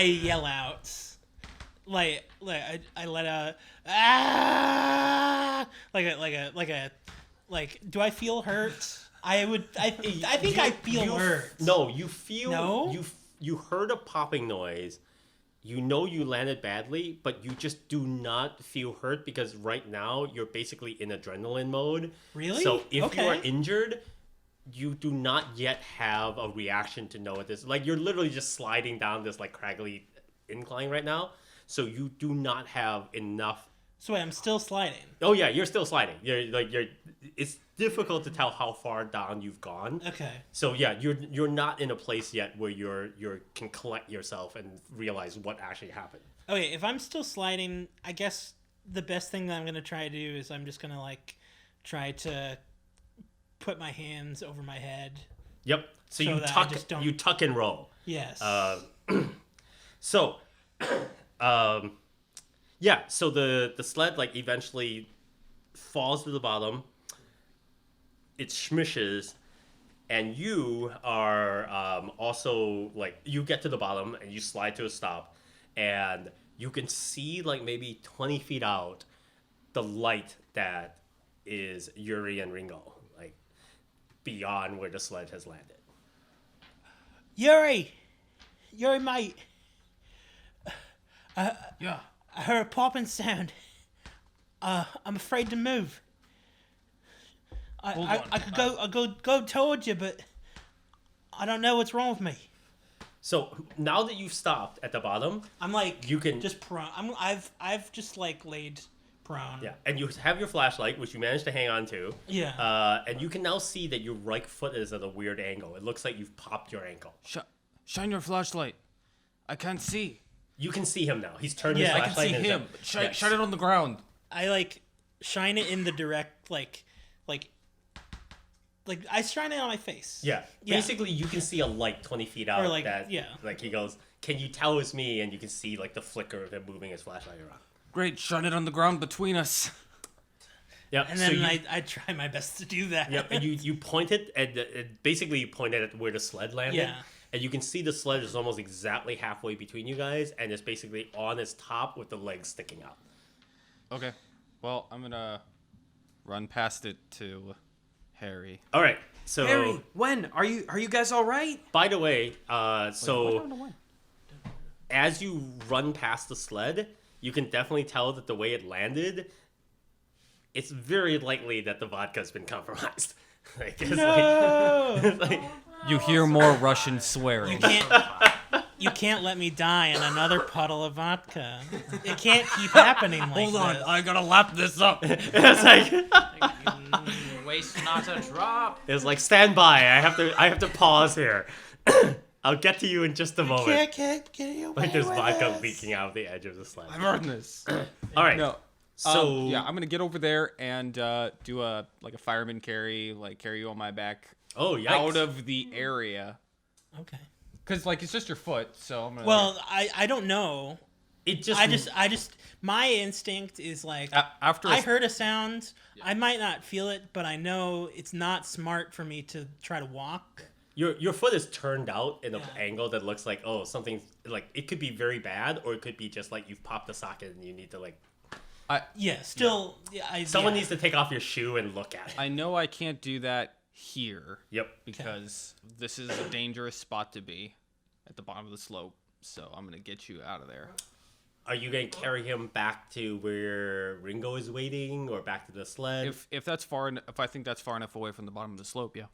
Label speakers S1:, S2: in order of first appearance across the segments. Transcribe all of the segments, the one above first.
S1: yell out, I let out do I feel hurt? I think I feel hurt.
S2: No, you feel
S1: no?
S2: You heard a popping noise. You know you landed badly, but you just do not feel hurt because right now you're basically in adrenaline mode.
S1: Really?
S2: So if you are injured, you do not yet have a reaction to know what this. Like you're literally just sliding down this like craggly incline right now. So you do not have enough.
S1: So wait, I'm still sliding.
S2: Oh yeah, you're still sliding. You're. It's difficult to tell how far down you've gone.
S1: Okay.
S2: So yeah, you're not in a place yet where you can collect yourself and realize what actually happened.
S1: Okay, if I'm still sliding, I guess the best thing that I'm gonna try to do is I'm just gonna try to put my hands over my head.
S2: Yep. So you tuck and roll.
S1: Yes.
S2: So, yeah. So the sled eventually falls to the bottom. It smishes, and you are also you get to the bottom and you slide to a stop, and you can see maybe 20 feet out the light that is Yuri and Ringo, beyond where the sled has landed.
S1: Yuri, mate.
S3: Yeah.
S1: I heard a popping sound. I'm afraid to move. I could go towards you, but I don't know what's wrong with me.
S2: So now that you've stopped at the bottom,
S1: I'm
S2: you can
S1: just prone. I've just laid prone.
S2: Yeah, and you have your flashlight, which you managed to hang on to.
S1: Yeah.
S2: And you can now see that your right foot is at a weird angle. It looks like you've popped your ankle.
S3: Shine your flashlight. I can't see.
S2: You can see him now. He's turned his flashlight.
S3: I can see him. Shine it on the ground.
S1: I shine it in the direct I shine it on my face.
S2: Yeah. Basically, you can see a light 20 feet out. He goes, "Can you tell it's me?" And you can see the flicker of him moving his flashlight around.
S3: Great, shine it on the ground between us.
S2: Yeah.
S1: And then I try my best to do that.
S2: Yep. And you point it, and basically you pointed at where the sled landed.
S1: Yeah.
S2: And you can see the sled is almost exactly halfway between you guys, and it's basically on its top with the legs sticking out.
S3: Okay. Well, I'm gonna run past it to Harry.
S2: All right. So
S4: Harry, when are you guys all right?
S2: By the way, as you run past the sled, you can definitely tell that the way it landed, it's very likely that the vodka's been compromised.
S3: You hear more Russian swearing.
S1: You can't let me die in another puddle of vodka. It can't keep happening like this.
S3: Hold on, I gotta lap this up.
S2: It's
S4: Waste not a drop.
S2: It's stand by. I have to pause here. I'll get to you in just a moment.
S1: Can't get you away
S2: There's
S1: with
S2: vodka
S1: this.
S2: leaking out of the edge of the sled.
S3: I've heard this.
S2: All right.
S3: No.
S2: So
S3: I'm gonna get over there and do a fireman carry, carry you on my back.
S2: Oh, yikes.
S3: Out of the area.
S1: Okay.
S3: Because it's just your foot, so I'm gonna.
S1: Well, I don't know.
S2: It just
S1: I just my instinct is
S3: after
S1: I heard a sound. Yeah. I might not feel it, but I know it's not smart for me to try to walk.
S2: Your foot is turned out in an angle that looks like something it could be very bad, or it could be just you've popped a socket and you need to someone needs to take off your shoe and look at it.
S3: I know I can't do that here.
S2: Yep.
S3: Because this is a dangerous spot to be at the bottom of the slope. So I'm gonna get you out of there.
S2: Are you gonna carry him back to where Ringo is waiting, or back to the sled?
S3: If that's if I think that's far enough away from the bottom of the slope, yeah.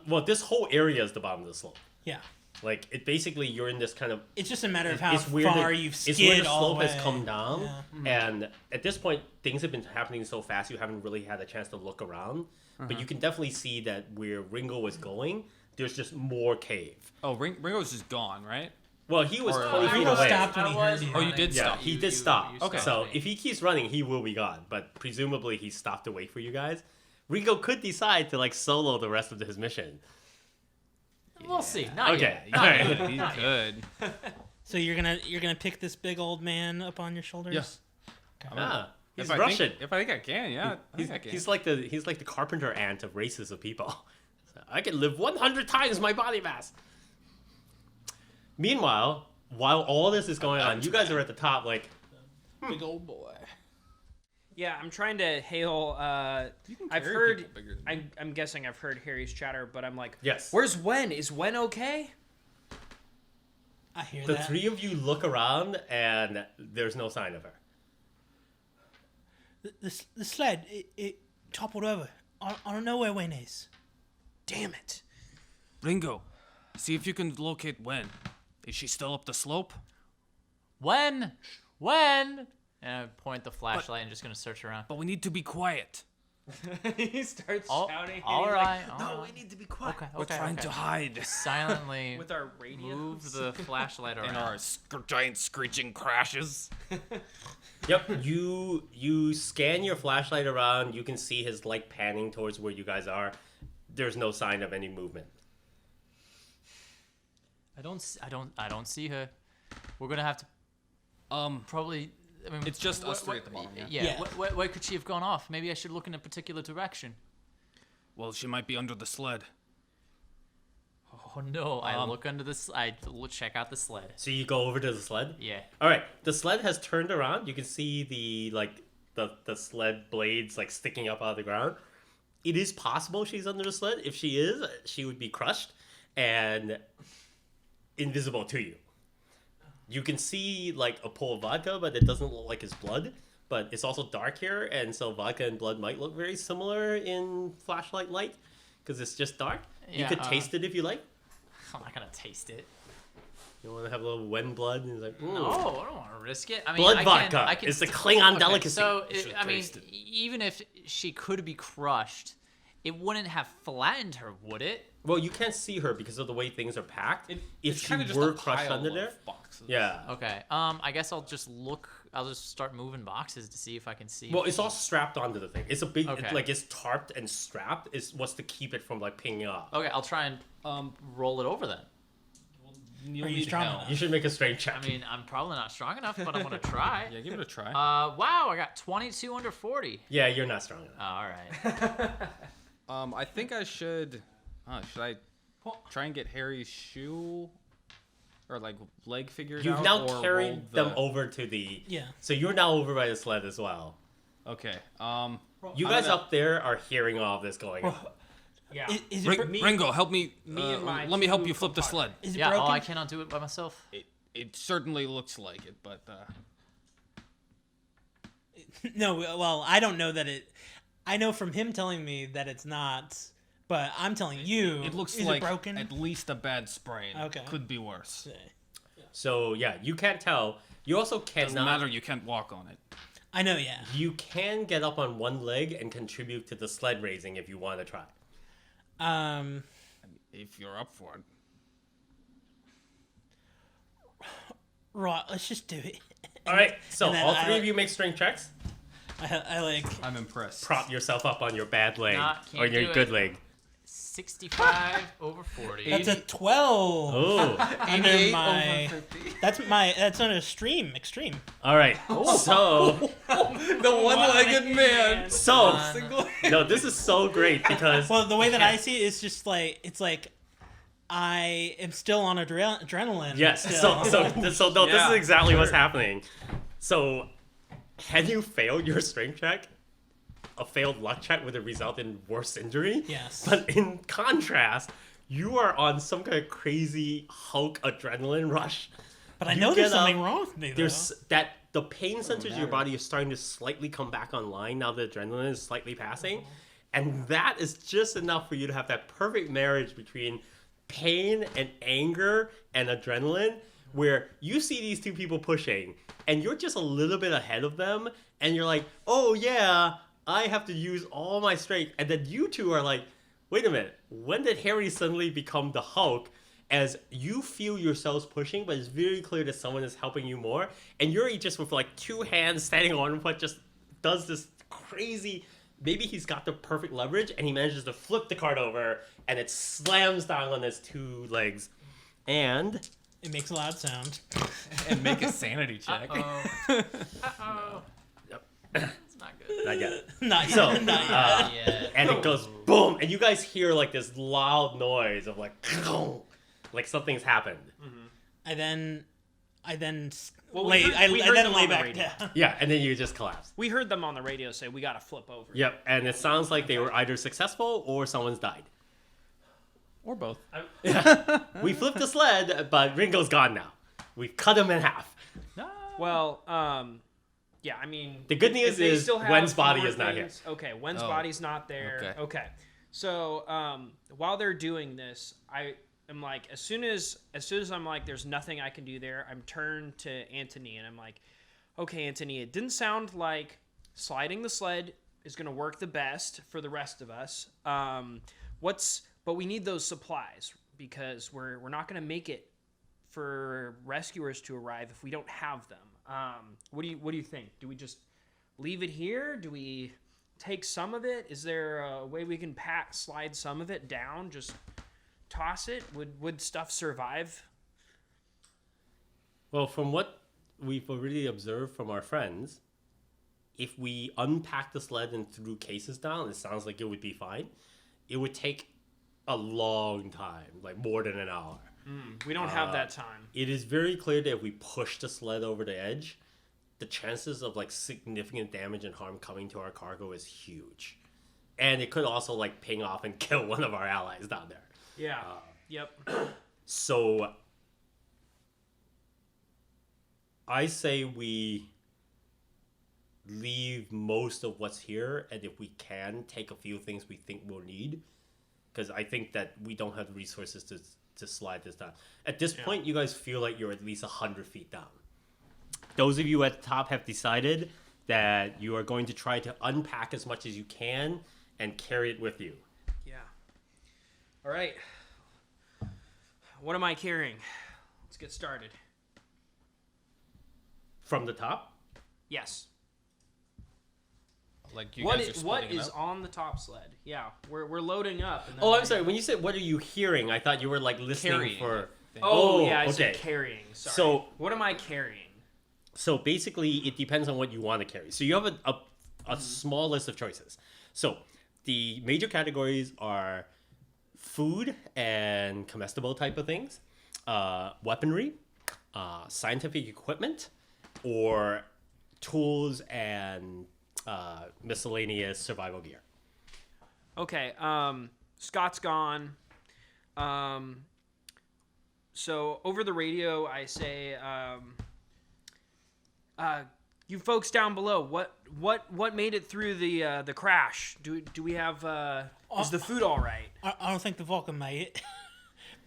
S2: Well, this whole area is the bottom of the slope.
S1: Yeah.
S2: It basically you're in this kind of.
S1: It's just a matter of how far you've skid.
S2: It's where the
S1: all
S2: slope
S1: the way.
S2: has come down,
S1: Yeah.
S2: and at this point things have been happening so fast you haven't really had a chance to look around. But you can definitely see that where Ringo was going, there's just more cave.
S3: Oh, Ringo's just gone, right?
S2: Well, he was 20 feet
S1: Ringo
S2: away.
S1: stopped when he heard you.
S3: Oh, you did stop.
S2: He did stop.
S3: Okay.
S2: So if he keeps running, he will be gone. But presumably he stopped to wait for you guys. Ringo could decide to solo the rest of his mission.
S4: We'll see. Not
S2: yet.
S4: Not
S2: Okay.
S4: yet.
S3: He's
S4: Not
S3: good.
S1: So you're gonna pick this big old man up on your shoulders?
S3: Yes.
S2: He's
S3: If
S2: Russian.
S3: if I think I can, yeah.
S2: He's like the carpenter ant of races of people. So I can live 100 times my body mass. Meanwhile, while all this is going on, you guys are at the top, like,
S1: Big old boy.
S5: Yeah, I'm trying to hail. I've
S3: carry
S5: heard.
S3: people bigger than
S5: I'm guessing I've heard Harry's chatter, but I'm like,
S2: yes.
S5: where's Wen? Is Wen okay?
S1: I hear
S2: The
S1: that.
S2: three of you look around, and there's no sign of her.
S1: The sled, it toppled over. I don't know where Wayne is.
S5: Damn it!
S6: Ringo, see if you can locate Wen. Is she still up the slope?
S4: When? And I point the flashlight and just gonna search around.
S6: But we need to be quiet.
S5: He starts
S4: Oh,
S5: shouting. and
S4: all
S5: he's
S4: right.
S5: Like,
S4: all
S5: no,
S4: right.
S5: we need to be quiet.
S4: Okay.
S6: We're trying to hide.
S4: Silently
S5: With our radio.
S4: move the flashlight
S6: In
S4: around.
S6: our giant screeching crashes.
S2: Yep, you scan your flashlight around. You can see his light panning towards where you guys are. There's no sign of any movement.
S4: I don't see her. We're gonna have to probably. I mean,
S3: It's just us three at the bottom, yeah?
S1: Yeah.
S4: Where could she have gone off? Maybe I should look in a particular direction.
S6: Well, she might be under the sled.
S4: Oh no! I look under this. Check out the sled.
S2: So you go over to the sled.
S4: Yeah.
S2: All right, the sled has turned around. You can see the sled blades like sticking up out of the ground. It is possible she's under the sled. If she is, she would be crushed and invisible to you. You can see like a pool of vodka, but it doesn't look like it's blood. But it's also dark here, and so vodka and blood might look very similar in flashlight light because it's just dark. You
S4: Yeah,
S2: could taste it if you like.
S4: I'm not gonna taste it.
S2: You want to have a little Wen blood? And it's like,
S4: No, I don't want to risk it. I mean,
S2: Blood
S4: I
S2: vodka.
S4: I can
S2: It's the Klingon
S4: okay,
S2: delicacy.
S4: So,
S6: You should
S4: I mean,
S6: taste it.
S4: even if she could be crushed, it wouldn't have flattened her, would it?
S2: Well, you can't see her because of the way things are packed. If
S3: It's
S2: she
S3: kinda just
S2: were
S3: a
S2: crushed
S3: pile
S2: under
S3: of
S2: there,
S3: boxes.
S2: yeah.
S4: Okay. I guess I'll just look. I'll just start moving boxes to see if I can see.
S2: Well, it's all strapped onto the thing. It's a big,
S4: Okay.
S2: like it's tarped and strapped. Is what's to keep it from like pinging off.
S4: Okay, I'll try and roll it over then.
S3: You'll
S1: Are you
S3: need
S1: strong
S3: help.
S1: enough?
S2: You should make a strength check.
S4: I mean, I'm probably not strong enough, but I'm gonna try.
S3: Yeah, give it a try.
S4: Wow, I got 22 under 40.
S2: Yeah, you're not strong enough.
S4: All right.
S3: I think I should. Should I try and get Harry's shoe or like leg figured
S2: You've
S3: out?
S2: now
S3: or
S2: carried
S3: rolled
S2: them
S3: the...
S2: over to the.
S1: Yeah.
S2: So you're now over by the sled as well.
S3: Okay.
S2: You
S3: I'm
S2: guys
S3: gonna-
S2: up there are hearing all of this going on.
S5: Yeah.
S1: Is it,
S6: Ringo, help me.
S5: Me and my
S6: let me help
S5: two
S6: you flip the sled.
S1: is it
S4: Yeah.
S1: broken?
S4: Oh, I cannot do it by myself.
S6: It certainly looks like it, but
S1: No, well, I don't know that it. I know from him telling me that it's not, but I'm telling you,
S6: it looks
S1: is
S6: like
S1: it broken?
S6: at least a bad sprain.
S1: Okay.
S6: Could be worse.
S2: So yeah, you can't tell. You also
S6: Doesn't
S2: cannot.
S6: matter. You can't walk on it.
S1: I know, yeah.
S2: You can get up on one leg and contribute to the sled raising if you want to try.
S6: If you're up for it.
S1: Right, let's just do it.
S2: All right. So
S1: And then
S2: all three
S1: I-
S2: of you make strength checks.
S1: I like.
S3: I'm impressed.
S2: Prop yourself up on your bad leg
S4: Can't
S2: or your
S4: do
S2: good
S4: it.
S2: leg.
S4: 65 over 40.
S1: That's a 12
S2: Oh.
S1: under my. That's on extreme.
S2: All right. So
S3: The one-legged man.
S2: so no, this is so great because
S1: Well, the way that I see it is just like it's like I am still on adrenaline.
S2: yes.
S1: still.
S2: So no, this
S3: Yeah,
S2: is exactly what's
S3: sure.
S2: happening. So had you failed your strength check, a failed luck check would have resulted in worse injury.
S1: Yes.
S2: But in contrast, you are on some kind of crazy Hulk adrenaline rush.
S1: But I
S2: You
S1: know there's
S2: get up,
S1: something wrong with me. Though.
S2: There's that the pain centers of your body are starting to slightly come back online now the adrenaline is slightly passing. And that is just enough for you to have that perfect marriage between pain and anger and adrenaline where you see these two people pushing and you're just a little bit ahead of them and you're like, oh yeah, I have to use all my strength. And then you two are like, wait a minute, when did Harry suddenly become the Hulk? As you feel yourselves pushing, but it's very clear that someone is helping you more. And Yuri just with like two hands standing on one foot just does this crazy, maybe he's got the perfect leverage and he manages to flip the cart over and it slams down on his two legs. And
S1: It makes a loud sound.
S3: And make a sanity check.
S4: Uh-oh. It's not good.
S2: not yet.
S1: Not
S2: So,
S1: yet. Not yet.
S4: Yeah.
S2: And it goes boom, and you guys hear like this loud noise of like something's happened.
S1: I then I then
S5: Well, we
S1: lay.
S5: heard-
S1: I
S5: we heard
S1: then
S5: them
S1: lay
S5: on the
S1: back
S5: radio.
S1: down.
S2: Yeah, and then you just collapse.
S5: We heard them on the radio say we gotta flip over.
S2: Yep, and it sounds like they were either successful or someone's died.
S3: Or both.
S2: We flipped the sled, but Ringo's gone now. We've cut him in half.
S5: Well, yeah, I mean...
S2: The good
S5: if
S2: news
S5: they
S2: is
S5: still have
S2: Wen's body
S5: more
S2: is not here.
S5: things- Okay, Wen's
S3: Oh.
S5: body's not there.
S3: Okay.
S5: So, while they're doing this, I am like, as soon as I'm like, there's nothing I can do there, I'm turned to Anthony, and I'm like, okay, Anthony, it didn't sound like sliding the sled is going to work the best for the rest of us. But we need those supplies, because we're not going to make it for rescuers to arrive if we don't have them. What do you think? Do we just leave it here? Do we take some of it? Is there a way we can slide some of it down? Just toss it? Would stuff survive?
S2: Well, from what we've already observed from our friends, if we unpack the sled and threw cases down, it sounds like it would be fine. It would take a long time, like more than an hour.
S5: We don't have that time.
S2: It is very clear that if we push the sled over the edge, the chances of like significant damage and harm coming to our cargo is huge. And it could also like ping off and kill one of our allies down there.
S5: Yeah. Yep.
S2: So I say we leave most of what's here, and if we can, take a few things we think we'll need, because I think that we don't have the resources to slide this down. At this point, you guys feel like you're at least 100 feet down. Those of you at the top have decided that you are going to try to unpack as much as you can and carry it with you.
S5: Yeah. All right. What am I carrying? Let's get started.
S2: From the top?
S5: Yes.
S3: Like you
S5: What
S3: guys are
S5: is, what
S3: splitting
S5: is
S3: up?
S5: on the top sled? Yeah, we're loading up. And then
S2: Oh, I'm sorry. When you said, what are you hearing? I thought you were like listening
S3: Carrying
S2: for...
S3: it.
S5: Oh,
S2: Oh,
S5: yeah, I said
S2: okay.
S5: carrying. Sorry.
S2: So-
S5: what am I carrying?
S2: So basically, it depends on what you want to carry. So you have a small list of choices. So the major categories are food and comestible type of things, weaponry, scientific equipment, or tools and miscellaneous survival gear.
S5: Okay, Scott's gone. So over the radio, I say, you folks down below, what made it through the crash? Do we have is the food all right?
S1: I don't think the Vulcan made it.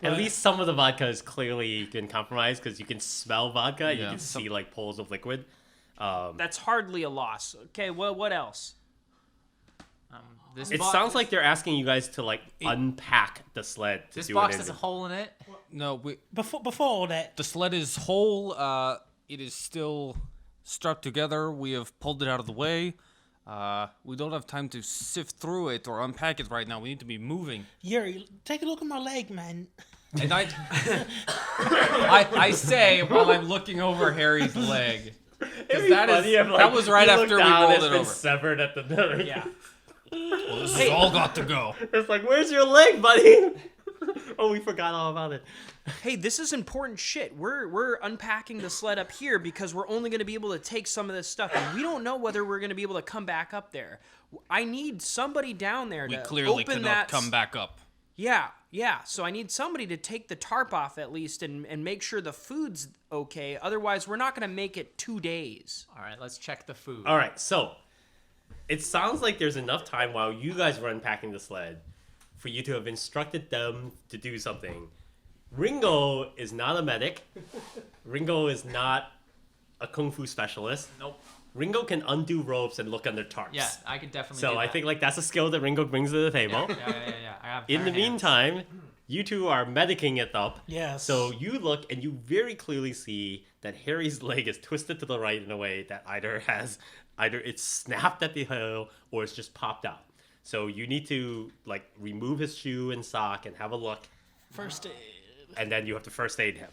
S2: At least some of the vodka is clearly been compromised because you can smell vodka. You
S3: Yeah.
S2: can see like pools of liquid.
S5: That's hardly a loss. Okay, well, what else?
S4: This
S2: It
S4: box,
S2: sounds like they're asking you guys to like unpack the sled to
S4: this
S2: do
S4: box
S2: it.
S4: has a hole in it.
S3: No,
S1: Before all that,
S3: the sled is whole. It is still strapped together. We have pulled it out of the way. We don't have time to sift through it or unpack it right now. We need to be moving.
S1: Yuri, take a look at my leg, man.
S3: And I say while I'm looking over Harry's leg. Because that was right after we rolled it over.
S2: Severed at the
S5: Yeah.
S3: Well, this has all got to go.
S2: It's like, where's your leg, buddy? Oh, we forgot all about it.
S5: Hey, this is important shit. We're unpacking the sled up here because we're only going to be able to take some of this stuff, and we don't know whether we're going to be able to come back up there. I need somebody down there
S3: We
S5: to
S3: clearly
S5: open
S3: cannot
S5: that.
S3: come back up.
S5: Yeah. So I need somebody to take the tarp off at least and make sure the food's okay. Otherwise, we're not going to make it 2 days.
S4: All right, let's check the food.
S2: All right, so it sounds like there's enough time while you guys were unpacking the sled for you to have instructed them to do something. Ringo is not a medic. Ringo is not a kung fu specialist.
S4: Nope.
S2: Ringo can undo ropes and look under tarps.
S4: Yeah, I could definitely.
S2: So
S4: do
S2: I
S4: that.
S2: think like that's a skill that Ringo brings to the table.
S4: Yeah. I have
S2: In the
S4: bare hands.
S2: meantime, you two are medicing it up.
S1: Yes.
S2: So you look and you very clearly see that Harry's leg is twisted to the right in a way that either it's snapped at the heel or it's just popped out. So you need to like remove his shoe and sock and have a look,
S1: First aid.
S2: and then you have to first aid him.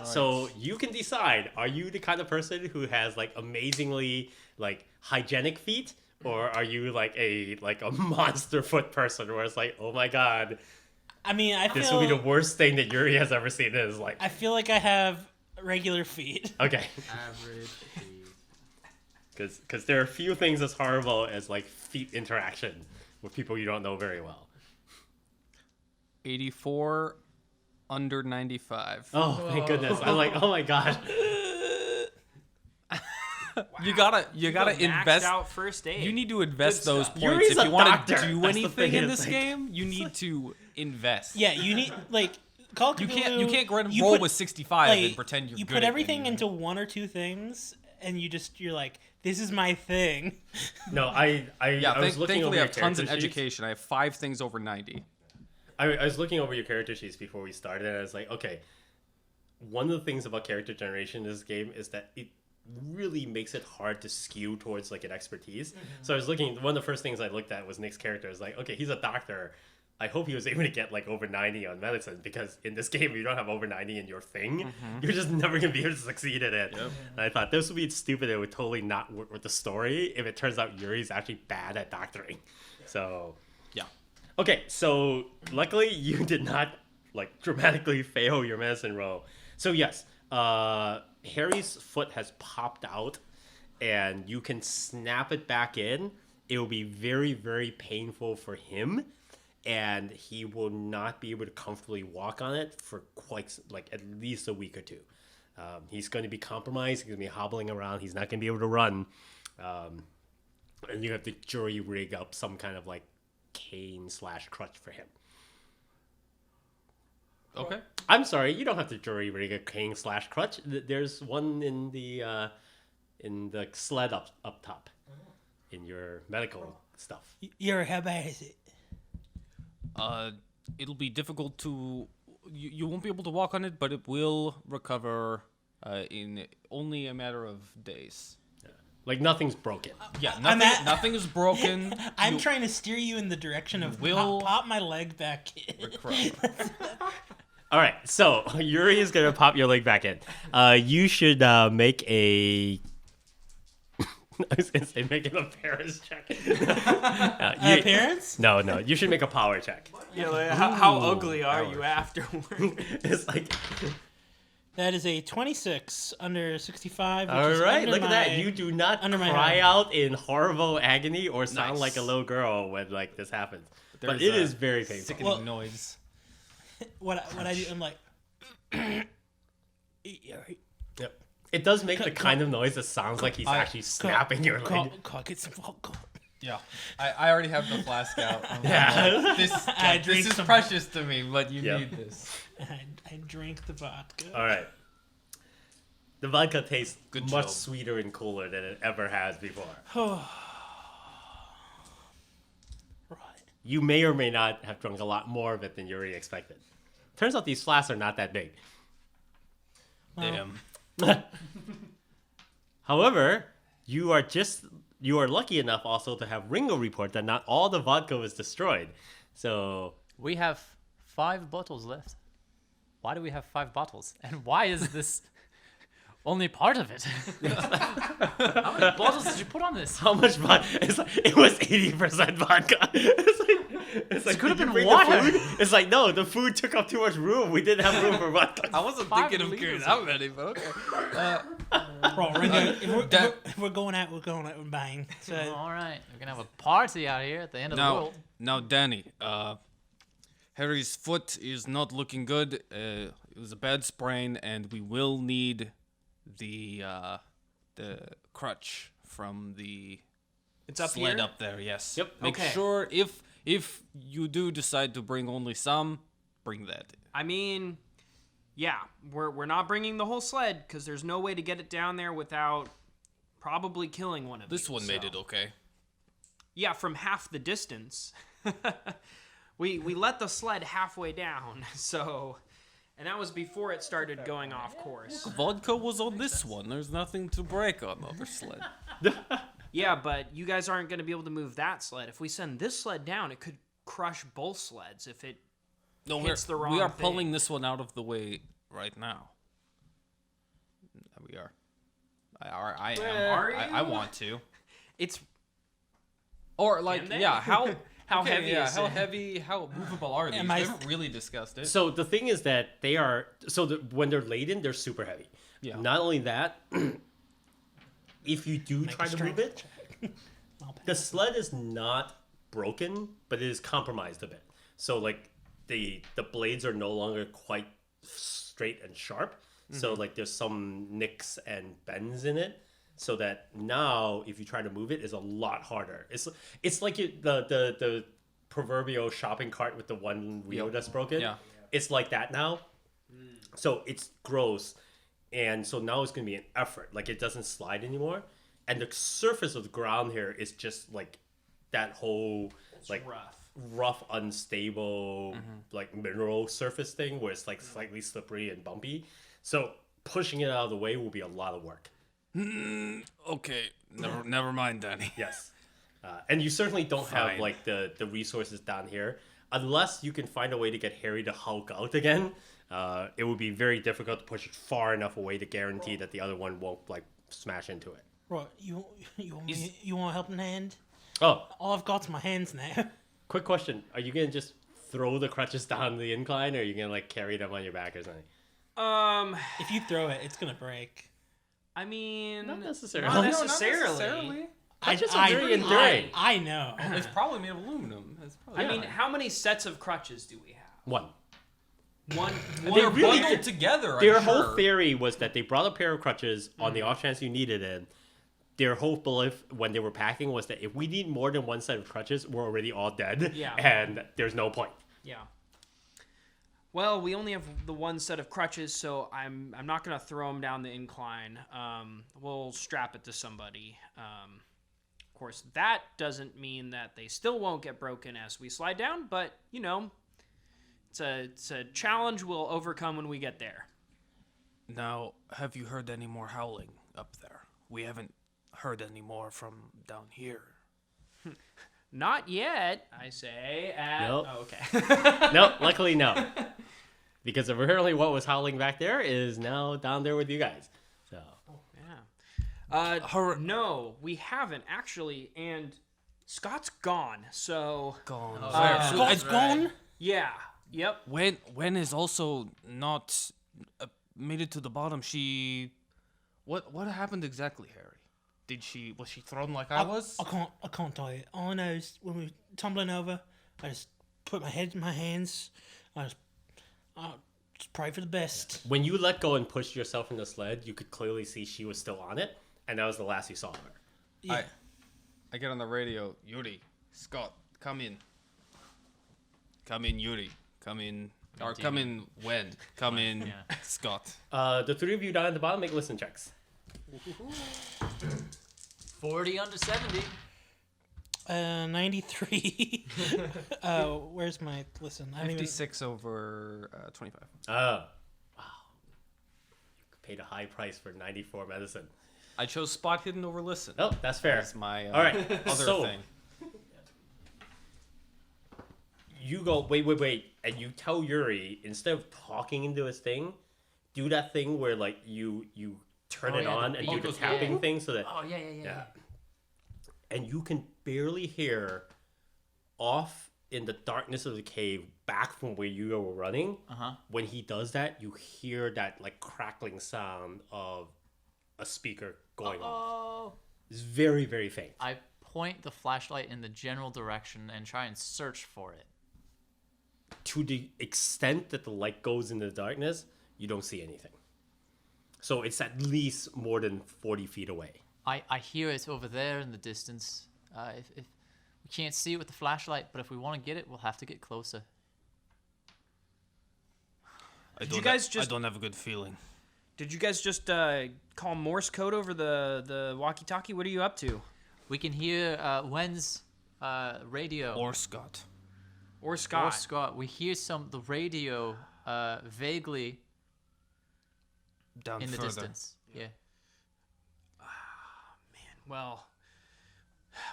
S2: So you can decide: are you the kind of person who has like amazingly like hygienic feet, or are you like a monster foot person where it's like, oh my god,
S1: I mean, I
S2: this will be
S1: feel
S2: the worst thing that Yuri has ever seen in his life.
S1: I feel like I have regular feet.
S2: Okay.
S4: Average speed.
S2: Because there are few things as horrible as like feet interaction with people you don't know very well.
S3: 84 under 95.
S2: Oh, thank goodness. I'm like, oh my god.
S3: You gotta
S5: Maxed
S3: invest.
S5: out first aid.
S3: You need to invest
S5: Good
S3: those
S5: stuff.
S3: points
S2: Yuri's
S3: if
S2: a
S3: you want
S2: doctor.
S3: to do
S2: That's the
S3: anything
S2: thing,
S3: in
S2: it's
S3: this
S2: like-
S3: game. You need to invest.
S1: Yeah, you need like Call of
S3: You
S1: Cthulhu,
S3: can't go ahead and
S1: you
S3: roll
S1: put,
S3: with 65
S1: like,
S3: and pretend you're
S1: you
S3: good
S1: put
S3: at
S1: everything
S3: anything.
S1: into one or two things, and you're like, this is my thing.
S2: No, I was looking over
S3: thankfully I
S2: your
S3: have tons of
S2: character sheets.
S3: education. I have 5 things over 90.
S2: I was looking over your character sheets before we started, and I was like, okay, one of the things about character generation in this game is that it really makes it hard to skew towards like an expertise. So I was looking, one of the first things I looked at was Nick's character. I was like, okay, he's a doctor. I hope he was able to get like over 90 on medicine, because in this game, if you don't have over 90 in your thing, you're just never going to be able to succeed at it. And I thought this would be stupid. It would totally not work with the story if it turns out Yuri's actually bad at doctoring. So,
S3: Yeah.
S2: okay, so luckily you did not like dramatically fail your medicine roll. So yes, Harry's foot has popped out, and you can snap it back in. It will be very, very painful for him, and he will not be able to comfortably walk on it for quite like at least a week or two. He's going to be compromised. He's going to be hobbling around. He's not going to be able to run, and you have to jury rig up some kind of like cane/crutch for him.
S3: Okay.
S2: I'm sorry, you don't have to jury rig a cane/crutch. There's one in the sled up top, in your medical stuff.
S1: Yuri, how bad is it?
S3: It'll be difficult to. You won't be able to walk on it, but it will recover in only a matter of days.
S2: Like nothing's broken.
S3: Yeah,
S1: I'm
S3: nothing is broken.
S1: I'm
S3: You
S1: trying to steer you in the direction of
S3: will
S1: pop my leg back in.
S3: recover.
S2: All right, so Yuri is gonna pop your leg back in. You should make a. I was gonna say make an appearance check.
S1: Appearance?
S2: No, you should make a power check.
S5: Yeah, like, how ugly are you afterward?
S2: It's like,
S1: That is a 26 under 65. Which
S2: all
S1: is
S2: right,
S1: under
S2: look at
S1: my-
S2: that. You do not
S1: under my
S2: cry
S1: head.
S2: out in horrible agony or sound
S3: Nice.
S2: like a little girl when like this happens. But
S3: There's
S2: it
S3: a
S2: is very painful.
S3: Sickening
S1: Well-
S3: noise.
S1: What I do, I'm like. Yuri,
S2: Yep. It does make the kind of noise that sounds like he's actually snapping your leg.
S1: Get some vodka.
S3: Yeah, I already have the flask out.
S2: Yeah.
S1: I drink
S3: This is
S1: some-
S3: precious to me, but you
S2: Yep.
S3: need this.
S1: I drink the vodka.
S2: All right. The vodka tastes
S3: Good
S2: much
S3: job.
S2: sweeter and cooler than it ever has before.
S1: Right.
S2: You may or may not have drunk a lot more of it than Yuri expected. Turns out these flasks are not that big.
S3: Damn.
S2: However, you are lucky enough also to have Ringo report that not all the vodka was destroyed. So
S4: We have 5 bottles left. Why do we have 5 bottles? And why is this only part of it? How many bottles did you put on this?
S2: how much vodka? It was 80% vodka. It's like
S4: could have
S2: did you
S4: been
S2: bring the
S4: water.
S2: food? It's like, no, the food took up too much room. We didn't have room for vodka.
S3: I wasn't
S4: 5
S3: thinking of
S4: liters
S3: carrying
S4: of
S3: that many, but okay.
S1: Bro, Ringo,
S3: that-
S1: if we're going out, we're going out and buying. So
S4: All right, we're gonna have a party out here at the end of the world.
S3: Now, Danny, Harry's foot is not looking good. It was a bad sprain, and we will need the crutch from the
S5: It's up
S3: sled
S5: here.
S3: up there. Yes.
S2: Yep.
S3: Make
S5: Okay.
S3: sure if you do decide to bring only some, bring that.
S5: I mean, yeah, we're not bringing the whole sled because there's no way to get it down there without probably killing one of
S3: This
S5: you,
S3: one made
S5: so.
S3: it okay.
S5: Yeah, from half the distance. we let the sled halfway down, so, and that was before it started going off course.
S3: Vodka was on this one. There's nothing to break on the other sled.
S5: Yeah, but you guys aren't going to be able to move that sled. If we send this sled down, it could crush both sleds if it
S3: No,
S5: hits the wrong
S3: we are
S5: thing.
S3: pulling this one out of the way right now. We are. I am.
S5: Are
S3: I
S5: you?
S3: want to.
S5: It's
S3: Or like,
S5: Can they?
S3: yeah, how
S5: How heavy
S3: Yeah,
S5: is
S3: how
S5: it?
S3: heavy? How movable are these?
S1: Am
S3: We
S1: I-
S3: haven't really discussed it.
S2: So the thing is that they are when they're laden, they're super heavy.
S3: Yeah.
S2: Not only that, if you do
S1: Make
S2: try
S1: a
S2: to move
S1: strength
S2: it,
S1: check. I'll
S2: the
S1: pass.
S2: sled is not broken, but it is compromised a bit. So like the blades are no longer quite straight and sharp. So like there's some nicks and bends in it. So that now if you try to move it, it's a lot harder. It's like the proverbial shopping cart with the one wheel that's broken.
S3: Yeah.
S2: It's like that now. So it's gross. And so now it's going to be an effort. Like it doesn't slide anymore. And the surface of the ground here is just like that whole like rough, unstable like mineral surface thing where it's like slightly slippery and bumpy. So pushing it out of the way will be a lot of work.
S3: Okay, never mind, Danny.
S2: Yes. And you certainly don't have
S3: Fine.
S2: like the resources down here. Unless you can find a way to get Harry to Hulk out again, it would be very difficult to push it far enough away to guarantee that the other one won't like smash into it.
S1: Right, you want a helping hand?
S2: Oh,
S1: All I've got's my hands now.
S2: quick question. Are you going to just throw the crutches down the incline or are you going to like carry them on your back or something?
S1: If you throw it, it's gonna break.
S5: I mean,
S2: Not necessarily.
S5: Not
S2: No,
S5: necessarily.
S2: Crutches are very enduring.
S1: I know.
S3: It's probably made of aluminum. It's probably
S5: I mean, how many sets of crutches do we have?
S2: One.
S5: One.
S3: they're
S2: really
S3: bundled
S2: did-
S3: together.
S2: Their
S3: I'm
S2: whole
S3: sure.
S2: theory was that they brought a pair of crutches on the off chance you needed it. Their whole belief when they were packing was that if we need more than one set of crutches, we're already all dead.
S5: Yeah.
S2: And there's no point.
S5: Yeah. Well, we only have the one set of crutches, so I'm not gonna throw them down the incline. We'll strap it to somebody. Of course, that doesn't mean that they still won't get broken as we slide down, but you know, it's a challenge we'll overcome when we get there.
S3: Now, have you heard any more howling up there? We haven't heard any more from down here.
S5: Not yet, I say.
S2: Nope.
S5: Oh, okay.
S2: No, luckily no. Because apparently what was howling back there is now down there with you guys. So
S5: Yeah. No, we haven't actually, and Scott's gone. So
S3: Gone.
S1: Scott's gone.
S5: yeah, yep.
S3: When is also not made it to the bottom. She, what happened exactly, Harry? Was she thrown like I was?
S1: I can't tell you. All I know is when we were tumbling over, I just put my head in my hands. I just pray for the best.
S2: when you let go and pushed yourself in the sled, you could clearly see she was still on it, and that was the last you saw of her.
S1: Yeah.
S3: I get on the radio. Yuri, Scott, come in. Come in, Yuri. Come in. Or come in when? Come in, Scott.
S2: The three of you down at the bottom make listen checks.
S4: 40 under 70.
S1: 93. Where's my listen? I don't even.
S3: 56 over 25.
S2: Oh, wow. You paid a high price for 94 medicine.
S3: I chose spot hidden over listen.
S2: Oh, that's fair.
S3: That's my
S2: All right,
S3: other
S2: so
S3: thing.
S2: you go, wait, and you tell Yuri, instead of talking into his thing, do that thing where like you turn
S4: Oh,
S2: it
S4: yeah,
S2: on
S4: the
S2: and do the
S4: beep.
S2: tapping
S4: Yeah.
S2: thing so that
S4: Oh, yeah.
S2: and you can barely hear off in the darkness of the cave back from where you were running.
S4: Uh-huh.
S2: When he does that, you hear that like crackling sound of a speaker going off.
S4: Oh.
S2: It's very, very faint.
S4: I point the flashlight in the general direction and try and search for it.
S2: To the extent that the light goes into the darkness, you don't see anything. So it's at least more than 40 feet away.
S4: I hear it over there in the distance. If we can't see it with the flashlight, but if we want to get it, we'll have to get closer.
S3: I
S5: you guys
S3: I
S5: just-
S3: don't have a good feeling.
S5: Did you guys just call Morse code over the walkie-talkie? What are you up to?
S4: We can hear Wen's radio.
S3: Or Scott.
S5: Or Scott?
S4: Or Scott. We hear the radio vaguely
S3: Down
S4: in the
S3: further.
S4: distance. Yeah.
S5: Well,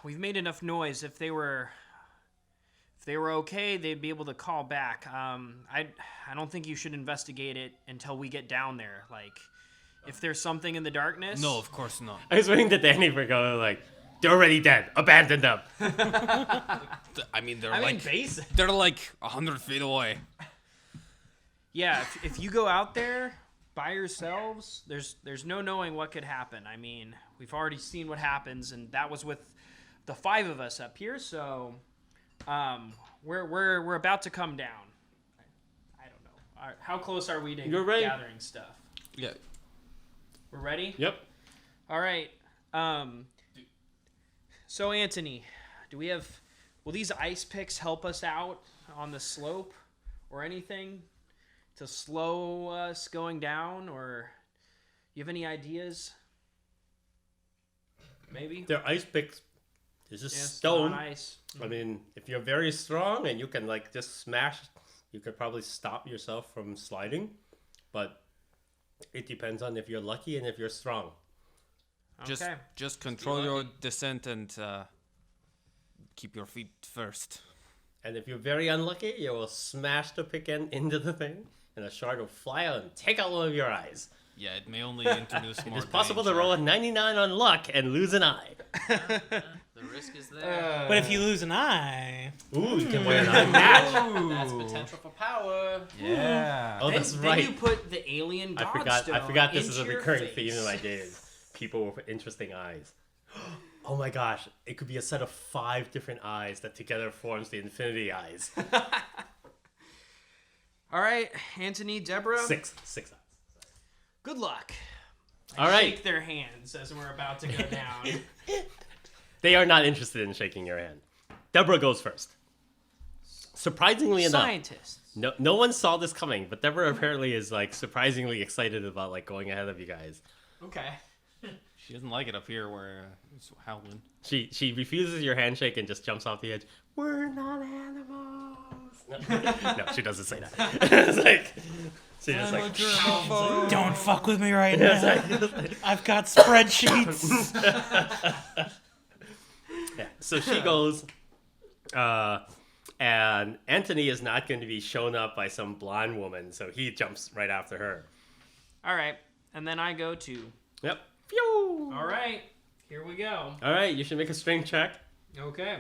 S5: we've made enough noise. If they were okay, they'd be able to call back. I don't think you should investigate it until we get down there. Like, if there's something in the darkness.
S3: No, of course not.
S2: I was waiting to Danny for going like, they're already dead. Abandon them.
S3: I mean, they're
S5: I
S3: like
S5: mean, basic.
S3: they're like 100 feet away.
S5: Yeah, if you go out there, by yourselves, there's no knowing what could happen. I mean, we've already seen what happens, and that was with the 5 of us up here. So, we're about to come down. I don't know. How close are we to
S2: You're ready.
S5: gathering stuff?
S3: Yeah.
S5: We're ready.
S2: Yep.
S5: All right. So Anthony, will these ice picks help us out on the slope or anything to slow us going down, or you have any ideas? Maybe?
S2: They're ice picks. This is
S5: Yes,
S2: stone.
S5: on ice.
S2: I mean, if you're very strong and you can like just smash, you could probably stop yourself from sliding. But it depends on if you're lucky and if you're strong.
S5: Okay.
S3: Just control your descent and keep your feet first.
S2: And if you're very unlucky, you will smash the pick end into the thing, and the shard will fly out and take out one of your eyes.
S3: Yeah, it may only introduce more
S2: It's possible to
S3: danger.
S2: roll a 99 on luck and lose an eye.
S4: The risk is there.
S1: But if you lose an eye,
S2: Ooh, you can win an eye match.
S4: That's potential for power.
S6: Yeah.
S2: Oh, that's
S5: then
S2: right.
S5: you put the alien
S2: I
S5: godstone
S2: forgot this is a
S5: into your
S2: recurring
S5: face.
S2: theme in my days. People with interesting eyes. Oh my gosh, it could be a set of 5 different eyes that together forms the infinity eyes.
S5: All right, Anthony, Deborah.
S2: 6 eyes.
S5: Good luck.
S2: All right.
S5: Shake their hands as we're about to go down.
S2: They are not interested in shaking your hand. Deborah goes first. Surprisingly enough,
S5: Scientists.
S2: no one saw this coming, but Deborah apparently is like surprisingly excited about like going ahead of you guys.
S5: Okay.
S3: She doesn't like it up here where it's howling.
S2: She refuses your handshake and just jumps off the edge. We're not animals. No, she doesn't say that. It's like she just like
S1: don't fuck with me right now. I've got spreadsheets.
S2: yeah. So she goes, and Anthony is not going to be shown up by some blonde woman, so he jumps right after her.
S5: All right. And then I go to.
S2: Yep. Phew.
S5: All right. Here we go.
S2: All right, you should make a strength check.
S5: Okay.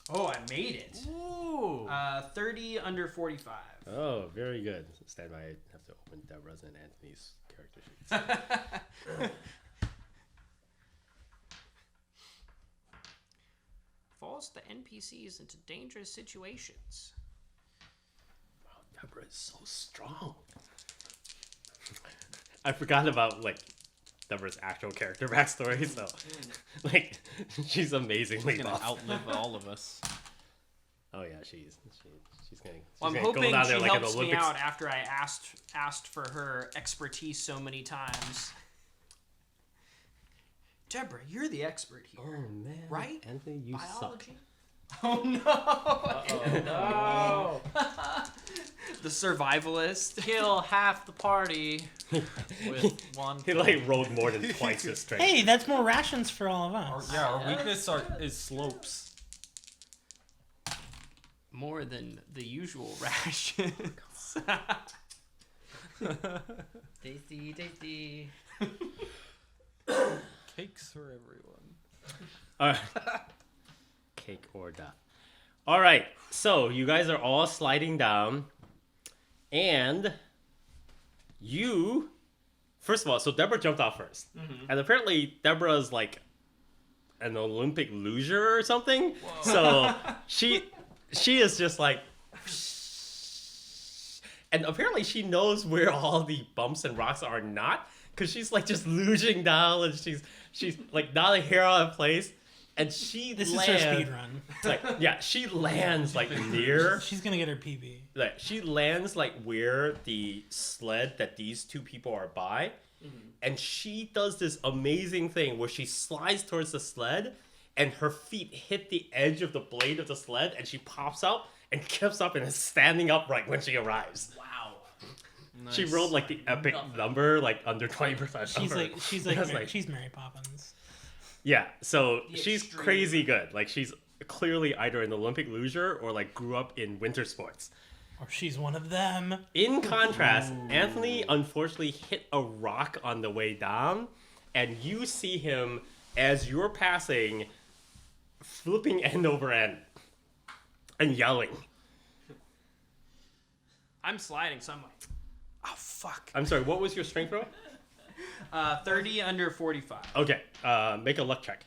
S5: Oh, I made it.
S4: Ooh.
S5: 30 under 45.
S2: Oh, very good. Stand by. I have to open Deborah's and Anthony's character sheets.
S5: Falls the NPCs into dangerous situations.
S2: Wow, Deborah is so strong. I forgot about like Deborah's actual character backstory, so like she's amazingly
S3: She's gonna
S2: buff.
S3: outlive all of us.
S2: Oh yeah, she's gonna.
S5: Well, I'm
S2: gonna
S5: hoping
S2: down
S5: she
S2: there like an
S5: helps me
S2: Olympics.
S5: out after I asked for her expertise so many times. Deborah, you're the expert here.
S2: Oh man,
S5: Right?
S2: Anthony, you suck.
S5: Biology? Oh no! No! The survivalist.
S4: Kill half the party with one.
S2: He like rolled more than twice his strength.
S1: Hey, that's more rations for all of us.
S3: Yeah, our weakness is slopes.
S5: More than the usual rations.
S4: Tasty.
S3: Cakes for everyone.
S2: All right. Cake or death. All right. So you guys are all sliding down, and you. First of all, so Deborah jumped off 1st, and apparently Deborah's like an Olympic luger or something. So she is just like. And apparently she knows where all the bumps and rocks are not, because she's like just luging down, and she's like not a hair out of place, and
S1: This is her speed run.
S2: Like yeah, she lands like near,
S1: She's gonna get her PB.
S2: like she lands like where the sled that these 2 people are by, and she does this amazing thing where she slides towards the sled, and her feet hit the edge of the blade of the sled, and she pops up and keeps up and is standing upright when she arrives.
S5: Wow.
S2: She rolled like the epic number, like under 20% number.
S1: She's
S2: That's
S1: like she's Mary Poppins.
S2: Yeah, so
S5: The
S2: she's
S5: extreme.
S2: crazy good. Like she's clearly either an Olympic luger or like grew up in winter sports.
S1: Or she's one of them.
S2: In contrast, Anthony unfortunately hit a rock on the way down, and you see him as you're passing, flipping end over end and yelling.
S5: I'm sliding, so I'm like, Oh fuck.
S2: I'm sorry. What was your strength roll?
S5: 30 under 45.
S2: Okay. Make a luck check.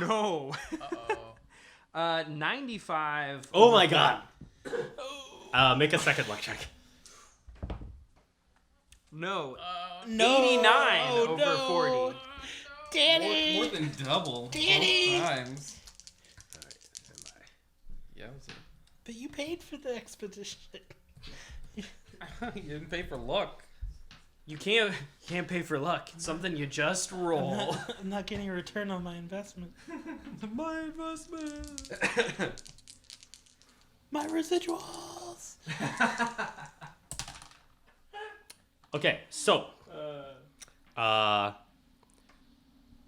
S5: No. 95.
S2: Oh my god. Make a second luck check.
S5: No.
S1: No.
S5: 89 over
S1: no.
S5: 40.
S1: Danny.
S3: More than double.
S1: Danny!
S3: Both times. Yeah,
S1: But you paid for the expedition.
S3: you didn't pay for luck.
S5: You can't pay for luck. It's something you just roll.
S1: I'm not getting a return on my investment.
S3: My investment.
S1: My residuals.
S2: Okay, so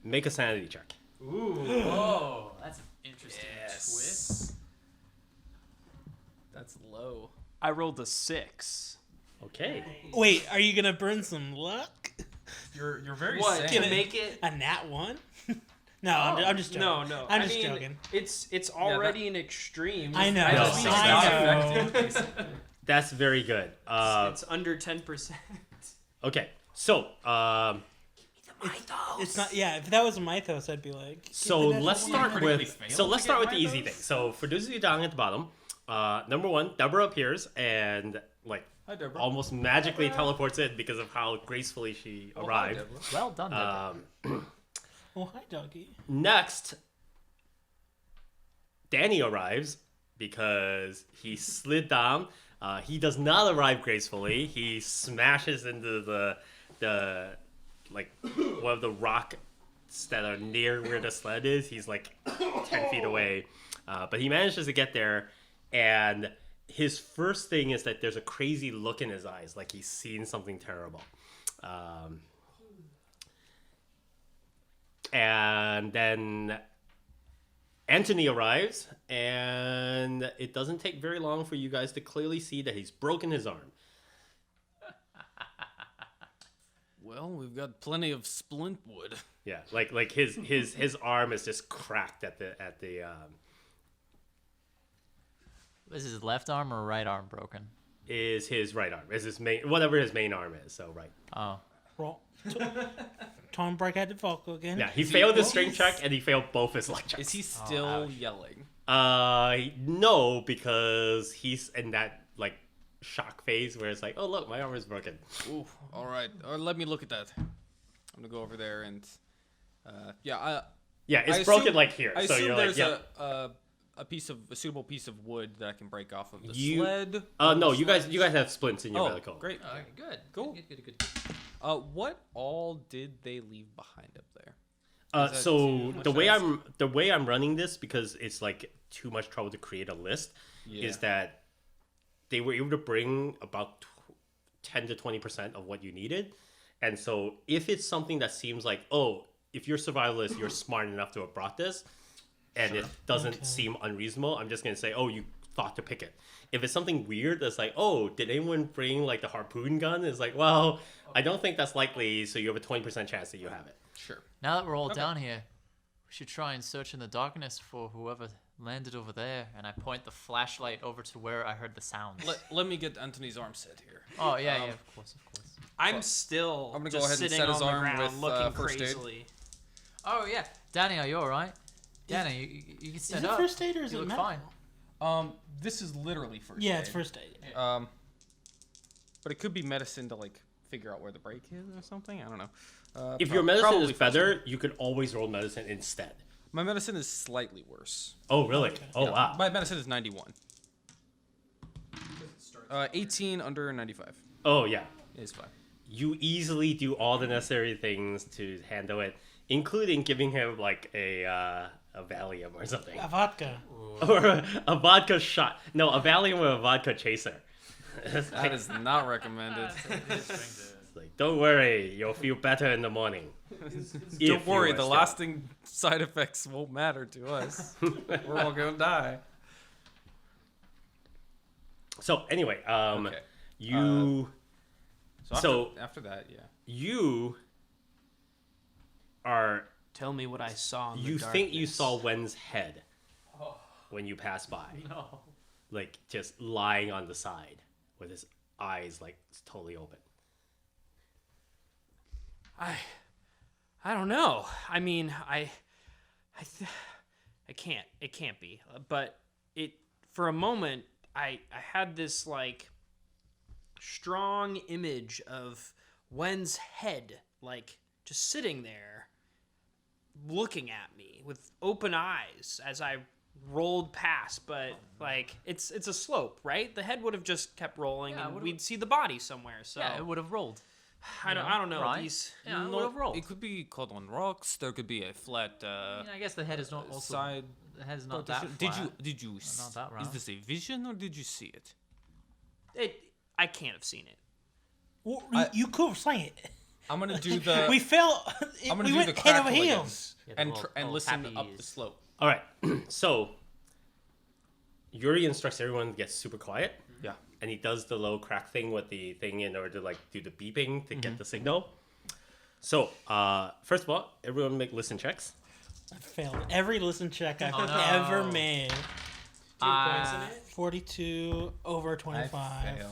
S2: make a sanity check.
S4: Oh, that's an interesting twist.
S3: That's low.
S5: I rolled a 6.
S2: Okay.
S1: Wait, are you gonna burn some luck?
S3: You're very
S5: What?
S3: sane.
S5: To make it?
S1: A nat 1? No, I'm just joking.
S5: No.
S1: I'm
S5: I
S1: just
S5: mean,
S1: joking.
S5: It's already an extreme.
S1: I know.
S2: No,
S3: Just
S2: it's
S1: I know.
S2: That's very good.
S5: It's under 10%.
S2: Okay, so
S1: It's not. Yeah, if that was a Mythos, I'd be like.
S2: so
S1: give me that
S2: let's
S1: one.
S2: start
S3: critically
S2: with
S3: failed
S2: so
S3: to
S2: let's
S3: get
S2: start with the
S3: my
S2: easy
S3: votes?
S2: thing. So for those of you down at the bottom, number one, Deborah appears and
S3: Hi, Deborah.
S2: almost magically teleports in because of how gracefully she
S3: Oh, hi,
S2: arrived.
S3: Deborah.
S4: Well done, Deborah.
S1: Oh, hi, doggy.
S2: Next, Danny arrives because he slid down. He does not arrive gracefully. He smashes into the like one of the rocks that are near where the sled is. He's like 10 feet away, but he manages to get there. And his first thing is that there's a crazy look in his eyes, like he's seen something terrible. And then Anthony arrives, and it doesn't take very long for you guys to clearly see that he's broken his arm.
S3: Well, we've got plenty of splint wood.
S2: Yeah, like his arm is just cracked at the
S4: Is his left arm or right arm broken?
S2: is his right arm. Is his main whatever his main arm is, so right.
S4: Oh.
S1: Roll. Tom Brick had to Falco again.
S2: Yeah, he failed his strength check and he failed both his luck checks.
S3: Is he still yelling?
S2: No, because he's in that like shock phase where it's like, oh look, my arm is broken.
S3: Ooh, all right. Let me look at that. I'm gonna go over there and, yeah,
S2: Yeah, it's
S3: I
S2: broken
S3: assume-
S2: like here.
S3: I
S2: so
S3: assume
S2: you're
S3: there's
S2: like,
S3: a suitable piece of wood that I can break off of the
S2: You-
S3: sled.
S2: no, you guys have splints in your
S3: Oh,
S2: medical.
S3: great.
S4: Good.
S3: Cool.
S4: Good.
S3: What all did they leave behind up there? Is that
S2: So
S3: too much
S2: the way
S3: to ask?
S2: the way I'm running this, because it's like too much trouble to create a list,
S3: Yeah.
S2: is that they were able to bring about 10 to 20% of what you needed. And so if it's something that seems like, oh, if you're survivalist, you're smart enough to have brought this, and it doesn't seem unreasonable, I'm just gonna say, oh, you thought to pick it. If it's something weird that's like, oh, did anyone bring like the harpoon gun? It's like, well, I don't think that's likely, so you have a 20% chance that you have it.
S3: Sure.
S4: Now that we're all down here, we should try and search in the darkness for whoever landed over there. And I point the flashlight over to where I heard the sounds.
S3: Let me get Anthony's arm set here.
S4: Oh, yeah, of course.
S5: I'm still
S3: I'm gonna go
S5: just
S3: ahead and
S5: sitting
S3: set his
S5: on the
S3: arm
S5: ground
S3: with,
S5: looking
S3: first aid.
S5: crazily.
S4: Oh, yeah. Danny, are you all right? Danny, you can
S1: Is
S4: stand
S1: it
S4: up.
S1: first aid or is
S4: You
S1: it
S4: look
S1: medical?
S4: fine.
S3: This is literally first
S1: Yeah,
S3: aid.
S1: it's first aid.
S3: But it could be medicine to like figure out where the break is or something. I don't know.
S2: If your medicine
S3: probably
S2: is better, you could always roll medicine instead.
S3: My medicine is slightly worse.
S2: Oh, really? Oh,
S3: Yeah,
S2: wow.
S3: My medicine is 91. 18 under 95
S2: Oh, yeah.
S3: is fine.
S2: You easily do all the necessary things to handle it, including giving him like a Valium or something.
S1: A vodka.
S2: Or a vodka shot. No, a Valium or a vodka chaser. It's
S3: That is not recommended.
S2: like, don't worry, you'll feel better in the morning.
S3: Don't worry, the lasting side effects won't matter to us. We're all gonna die.
S2: So anyway,
S3: Okay.
S2: you
S3: So after that, yeah.
S2: you are
S5: Tell me what I saw in the
S2: you think you
S5: darkness.
S2: saw Wen's head when you passed by.
S4: No.
S2: like just lying on the side with his eyes like totally open.
S5: I don't know. I mean, it can't be. But for a moment, I had this like strong image of Wen's head, like just sitting there, looking at me with open eyes as I rolled past. But like it's a slope, right? The head would have just kept rolling, and we'd see the body somewhere. So
S4: Yeah, it would have rolled.
S5: I don't know.
S4: Right?
S5: These
S4: Yeah, it would have rolled.
S3: It could be caught on rocks. There could be a flat
S4: I guess the head is not also.
S3: side.
S4: The head is not that
S3: position.
S4: flat.
S3: Did you?
S4: Not that round.
S3: Is this a vision or did you see it?
S5: I can't have seen it.
S1: Well, you could have seen it.
S3: I'm gonna do the.
S1: We fell.
S3: I'm gonna
S1: we
S3: do
S1: went
S3: the
S1: head over
S3: crackle again.
S1: heels.
S4: Yeah, the
S3: and
S4: little
S3: listen
S4: tappies.
S3: up the slope.
S2: All right, so Yuri instructs everyone to get super quiet.
S3: Yeah.
S2: And he does the little crack thing with the thing in order to like do the beeping to get the signal. So, first of all, everyone make listen checks.
S1: I failed every listen check I've
S4: no.
S1: ever made. 42 over 25.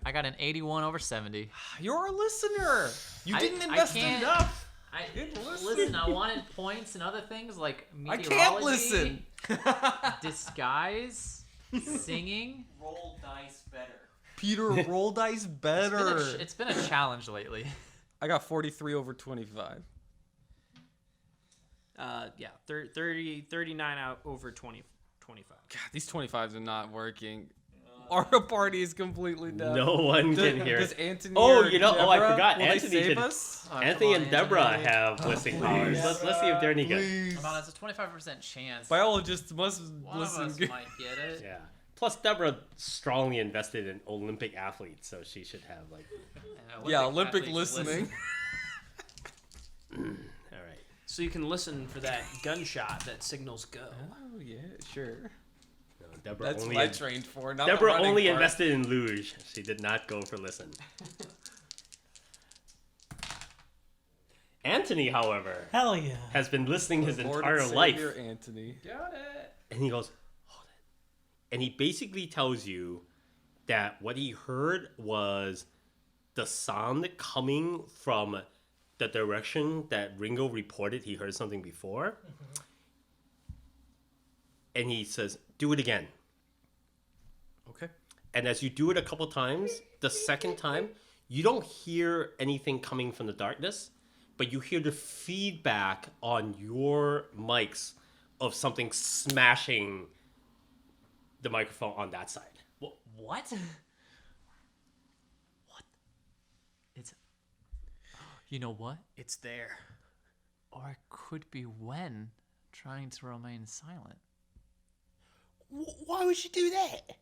S4: I got an 81 over 70.
S3: You're a listener. You didn't
S4: I
S3: invest
S4: can't-
S3: enough.
S4: Listen, I wanted points and other things like
S3: I
S4: meteorology,
S3: can't listen.
S4: disguise, singing.
S7: Roll dice better.
S3: Peter, roll dice better.
S4: It's been a challenge lately.
S3: I got 43 over 25.
S5: Yeah, 39 out over 25.
S3: God, these 25s are not working. Our party is completely done.
S2: No one can hear
S3: Does
S2: it.
S3: Anthony
S2: Oh,
S3: or
S2: you know, I
S3: Deborah,
S2: forgot.
S3: will they
S2: Anthony
S3: save
S2: should-
S3: us?
S2: Anthony
S4: come
S2: and
S4: on,
S2: Deborah
S4: Anthony.
S2: have listening powers. Let's see if they're any good.
S3: Please.
S4: Come on, it's a 25% chance.
S3: Biologists must
S4: One
S3: listen
S4: of us
S3: good.
S4: might get it.
S2: Yeah. Plus, Deborah strongly invested in Olympic athletes, so she should have like.
S3: Yeah, Olympic
S4: athletes
S3: listening.
S2: All right.
S5: So you can listen for that gunshot that signals go.
S3: Oh yeah, sure.
S2: No, Deborah
S3: That's
S2: only.
S3: what I trained for. Not the
S2: Deborah
S3: running
S2: only
S3: part.
S2: invested in luge. She did not go for listen. Anthony, however,
S1: Hell yeah.
S2: has been listening his
S3: Lord
S2: entire
S3: and
S2: life,
S3: Savior Anthony.
S2: and he goes, "Hold it," and he basically tells you that what he heard was the sound coming from the direction that Ringo reported he heard something before. And he says, "Do it again."
S3: Okay.
S2: And as you do it a couple times, the second time, you don't hear anything coming from the darkness, but you hear the feedback on your mics of something smashing the microphone on that side.
S4: What? What? It's. You know what?
S5: It's there.
S4: Or it could be Wen trying to remain silent.
S1: Why would you do that?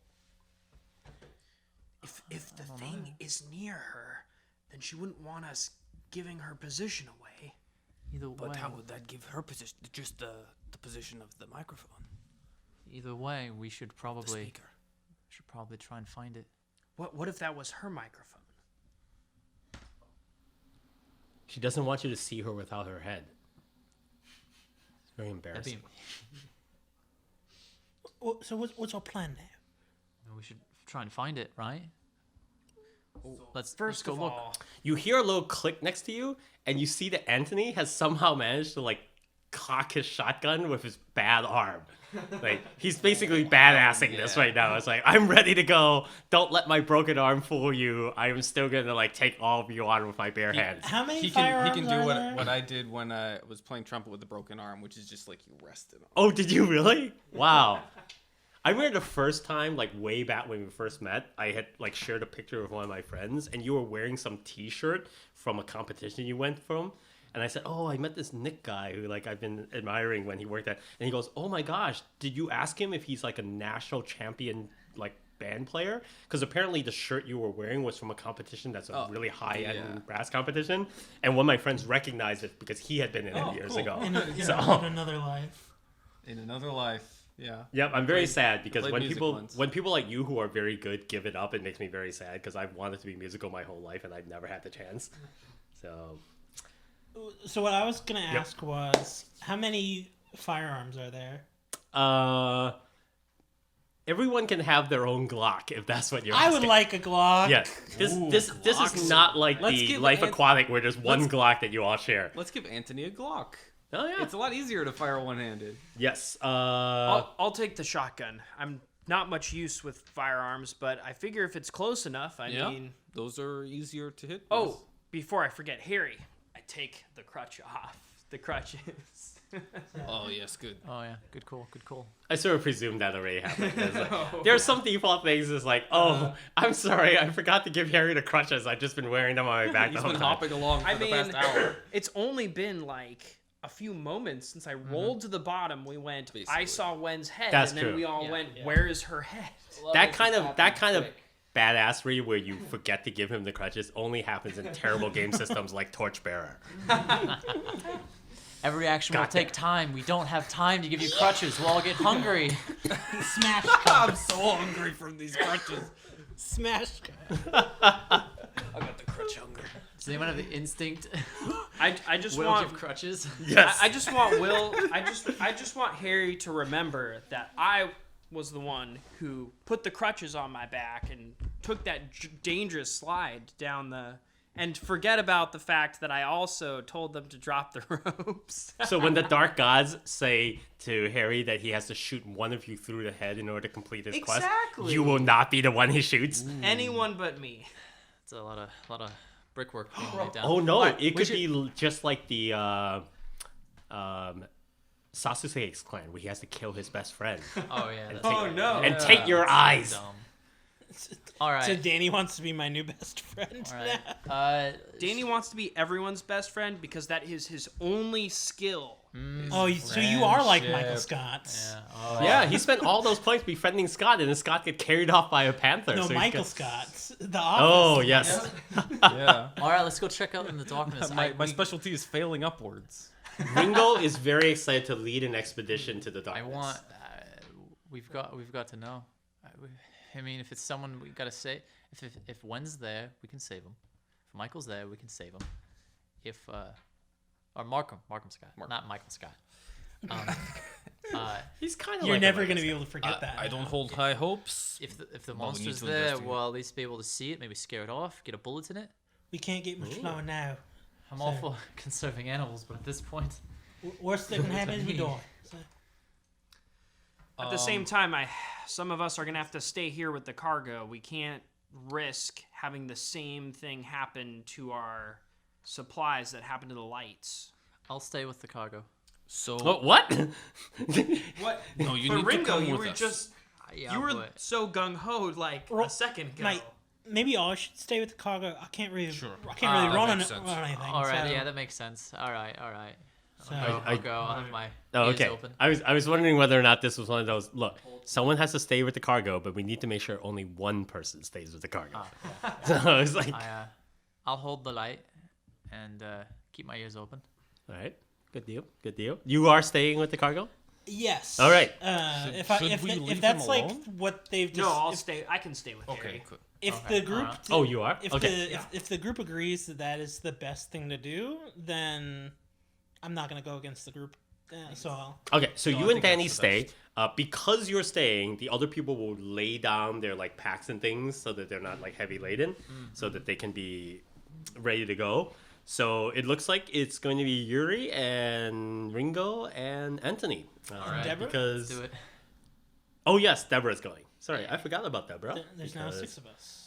S5: If the thing is near her, then she wouldn't want us giving her position away.
S4: Either way,
S3: But how would that give her position? Just the position of the microphone.
S4: either way, we should
S3: The
S4: probably
S3: speaker.
S4: try and find it.
S5: What if that was her microphone?
S2: She doesn't want you to see her without her head. It's very
S4: That'd
S2: embarrassing.
S4: be,
S1: So what's our plan now?
S4: we should try and find it, right? Let's
S5: First
S4: go
S5: of
S4: look.
S5: all,
S2: You hear a little click next to you, and you see that Anthony has somehow managed to like cock his shotgun with his bad arm. Like he's basically badassing this right now. It's like, I'm ready to go. Don't let my broken arm fool you. I am still gonna like take all of you on with my bare hands.
S1: How many
S3: He
S1: firearms
S3: can
S1: are
S3: do
S1: there?
S3: what I did when I was playing trumpet with the broken arm, which is just like you rest it on.
S2: Oh, did you really? Wow. I remember the first time, like way back when we first met, I had like shared a picture with one of my friends, and you were wearing some T-shirt from a competition you went from. And I said, "Oh, I met this Nick guy who like I've been admiring when he worked at." And he goes, "Oh my gosh, did you ask him if he's like a national champion like band player? Because apparently the shirt you were wearing was from a competition that's a really high-end brass competition." And one of my friends recognized it because he had been in it years ago.
S1: in
S2: So-
S1: another life?
S3: In another life, yeah.
S2: Yep, I'm very sad because
S3: played
S2: when
S3: music
S2: people
S3: once.
S2: when people like you who are very good give it up, it makes me very sad because I've wanted to be musical my whole life and I've never had the chance. So
S1: So what I was gonna ask was, how many firearms are there?
S2: everyone can have their own Glock if that's what you're
S1: I
S2: asking.
S1: would like a Glock.
S2: Yeah, this is not like
S3: Let's
S2: the
S3: give
S2: Life
S3: Ant-
S2: Aquatic where there's one
S3: let's-
S2: Glock that you all share.
S3: Let's give Anthony a Glock.
S2: Oh yeah.
S3: It's a lot easier to fire one-handed.
S2: Yes.
S5: I'll take the shotgun. I'm not much use with firearms, but I figure if it's close enough, I mean.
S3: Those are easier to hit.
S5: Oh, before I forget, Harry, I take the crutch off. The crutches.
S3: Oh yes, good.
S4: Oh yeah, good call, good call.
S2: I sort of presumed that already happened. It's like, there are some default things. It's like, oh, I'm sorry, I forgot to give Harry the crutches. I've just been wearing them on my back the
S3: He's
S2: whole
S3: been
S2: time.
S3: hopping along for
S5: I
S3: the
S5: mean,
S3: past hour.
S5: it's only been like a few moments since I rolled to the bottom. We went. I
S3: Basically.
S5: saw Wen's head,
S2: That's
S5: and then
S2: true.
S5: we all
S4: Yeah,
S5: went.
S4: yeah.
S5: Where is her head?
S2: That kind of badassery where you forget to give him the crutches only happens in terrible game systems like Torchbearer.
S4: Every action will take time. We don't have time to give you crutches. We'll all get hungry.
S1: Smash
S3: I'm so hungry from these crutches.
S1: Smash.
S3: I got the crutch hunger.
S4: Does anyone have the instinct?
S5: I just
S4: Will
S5: want.
S4: give crutches.
S2: Yes.
S5: I just want Will. I just want Harry to remember that I was the one who put the crutches on my back and took that dangerous slide down the. And forget about the fact that I also told them to drop the ropes.
S2: So when the Dark Gods say to Harry that he has to shoot one of you through the head in order to complete his quest,
S5: Exactly.
S2: you will not be the one he shoots.
S5: Anyone but me.
S4: It's a lot of brickwork being laid down.
S2: Oh no,
S5: What?
S2: it
S5: We
S2: could
S5: should-
S2: be just like the Sasuke's clan where he has to kill his best friend.
S4: Oh yeah. That's
S5: Oh no.
S2: And take your eyes.
S4: dumb. All right.
S1: So Danny wants to be my new best friend.
S4: all right.
S5: Danny wants to be everyone's best friend because that is his only skill.
S1: Oh, so you are like Michael
S3: Friendship.
S1: Scott.
S4: Yeah. Oh,
S2: Yeah, he spent all those points befriending Scott, and then Scott get carried off by a panther.
S1: No,
S2: so he's
S1: Michael
S2: got-
S1: Scott. The
S2: Oh
S1: Office.
S2: yes.
S3: Yeah.
S4: All right. Let's go check out in the darkness.
S3: my specialty is failing upwards.
S2: Ringo is very excited to lead an expedition to the
S4: I
S2: darkness.
S4: want. We've got to know. I mean, if it's someone we gotta say, if Wen's there, we can save him. If Michael's there, we can save him. If or Markham Scott, not Michael Scott.
S2: He's kind of.
S1: You're
S2: like
S1: never
S2: a
S1: going to
S2: Michael
S1: be able to forget that.
S3: I don't
S1: now.
S3: hold high hopes.
S4: If the
S3: Well, we need
S4: monster's
S3: to
S4: there,
S3: investigate.
S4: we'll at least be able to see it. Maybe scare it off. Get a bullet in it.
S1: We can't get much lower now.
S4: I'm all for conserving animals, but at this point,
S1: Worst that can happen is we die. So,
S5: At the same time, some of us are gonna have to stay here with the cargo. We can't risk having the same thing happen to our supplies that happened to the lights.
S4: I'll stay with the cargo.
S3: So
S2: Oh, what?
S5: What?
S3: no, you
S5: But
S3: need to
S5: Ringo,
S3: come
S5: you
S3: with
S5: were
S3: us.
S5: just
S4: Yeah,
S5: you were
S4: but
S5: so gung ho like
S1: Ro-
S5: a second ago.
S1: Mate, maybe I should stay with the cargo. I can't really.
S3: Sure.
S1: I can't really
S3: that
S1: run on,
S3: makes sense.
S1: on anything.
S4: all right,
S1: so,
S4: yeah, that makes sense. All right.
S1: so-
S4: I'll go. I'll have my
S2: Oh,
S4: ears
S2: okay.
S4: open.
S2: I was wondering whether or not this was one of those. Look, someone has to stay with the cargo, but we need to make sure only one person stays with the cargo. So it's like,
S4: I'll hold the light and keep my ears open.
S2: all right, good deal, good deal. You are staying with the cargo.
S1: Yes.
S2: All right.
S3: Should we leave
S1: if that's
S3: him
S1: like
S3: alone?
S1: what they've
S5: No,
S1: just
S5: I'll
S1: if,
S5: stay. I can stay with
S3: Okay,
S5: Harry.
S3: good.
S1: if the group
S2: Oh, you are?
S1: if
S2: Okay.
S1: if the group agrees that that is the best thing to do, then I'm not gonna go against the group. So I'll,
S2: Okay, so
S3: No, I
S2: you and
S3: think that's
S2: Danny
S3: the
S2: stay. Because you're staying, the other people will lay down their like packs and things so that they're not like heavy laden, so that they can be ready to go. So it looks like it's going to be Yuri and Ringo and Anthony.
S4: right.
S1: Deborah?
S2: Because
S4: Do it.
S2: oh yes, Deborah's going. Sorry, I forgot about Deborah.
S1: there's now
S2: because
S1: 6 of us.